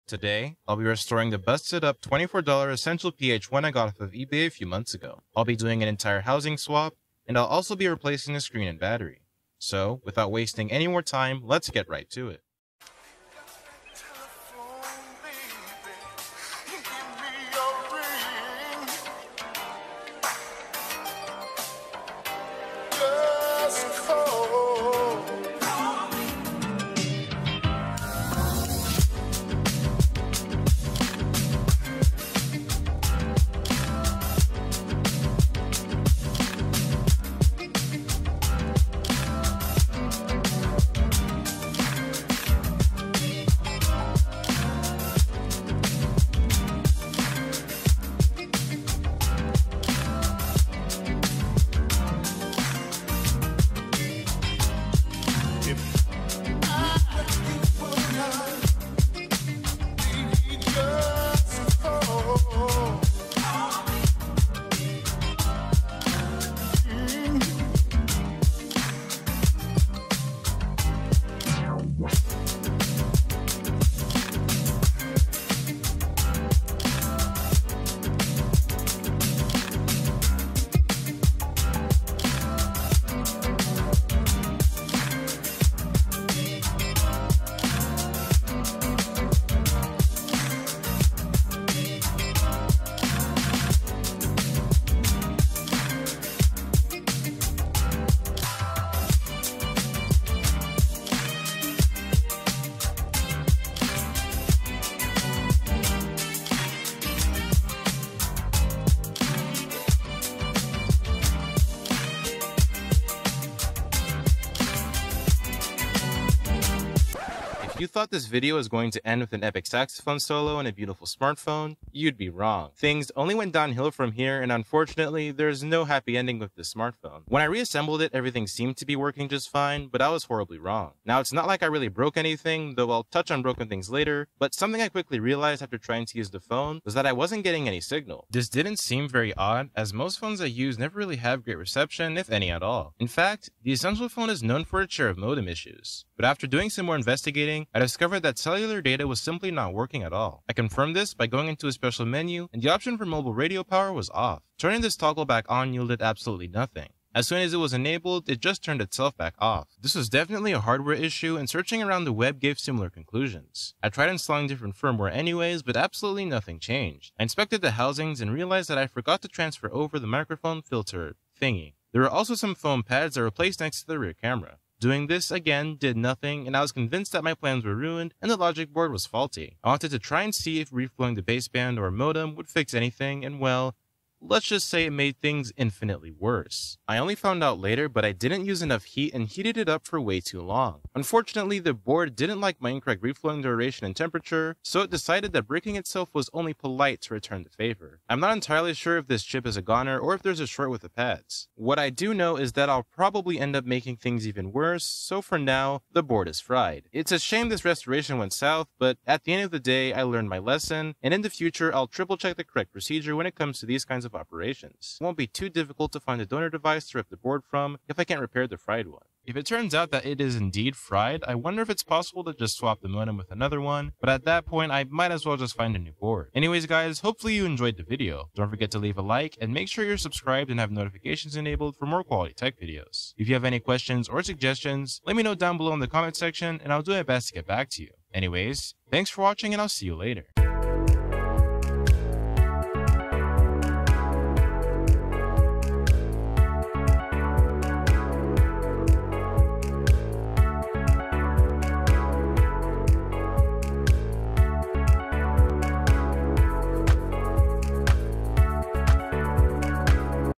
Today, I'll be restoring the busted up $24 Essential PH1 I got off of eBay a few months ago. I'll be doing an entire housing swap, and I'll also be replacing the screen and battery. So, without wasting any more time, let's get right to it. If you thought this video was going to end with an epic saxophone solo and a beautiful smartphone, you'd be wrong. Things only went downhill from here, and unfortunately, there's no happy ending with this smartphone. When I reassembled it, everything seemed to be working just fine, but I was horribly wrong. Now, it's not like I really broke anything, though I'll touch on broken things later, but something I quickly realized after trying to use the phone was that I wasn't getting any signal. This didn't seem very odd, as most phones I use never really have great reception, if any at all. In fact, the Essential phone is known for its share of modem issues. But after doing some more investigating, I discovered that cellular data was simply not working at all. I confirmed this by going into a special menu, and the option for mobile radio power was off. Turning this toggle back on yielded absolutely nothing. As soon as it was enabled, it just turned itself back off. This was definitely a hardware issue, and searching around the web gave similar conclusions. I tried installing different firmware anyways, but absolutely nothing changed. I inspected the housings and realized that I forgot to transfer over the microphone filter thingy. There were also some foam pads that were placed next to the rear camera. Doing this again did nothing, and I was convinced that my plans were ruined and the logic board was faulty. I wanted to try and see if reflowing the baseband or a modem would fix anything, and well, let's just say it made things infinitely worse. I only found out later, but I didn't use enough heat and heated it up for way too long. Unfortunately, the board didn't like my incorrect reflowing duration and temperature, so it decided that breaking itself was only polite to return the favor. I'm not entirely sure if this chip is a goner or if there's a short with the pads. What I do know is that I'll probably end up making things even worse, so for now, the board is fried. It's a shame this restoration went south, but at the end of the day, I learned my lesson, and in the future, I'll triple check the correct procedure when it comes to these kinds of operations. It won't be too difficult to find a donor device to rip the board from if I can't repair the fried one. If it turns out that it is indeed fried, I wonder if it's possible to just swap the modem with another one, but at that point I might as well just find a new board. Anyways guys, hopefully you enjoyed the video. Don't forget to leave a like and make sure you're subscribed and have notifications enabled for more quality tech videos. If you have any questions or suggestions, let me know down below in the comment section and I'll do my best to get back to you. Anyways, thanks for watching and I'll see you later.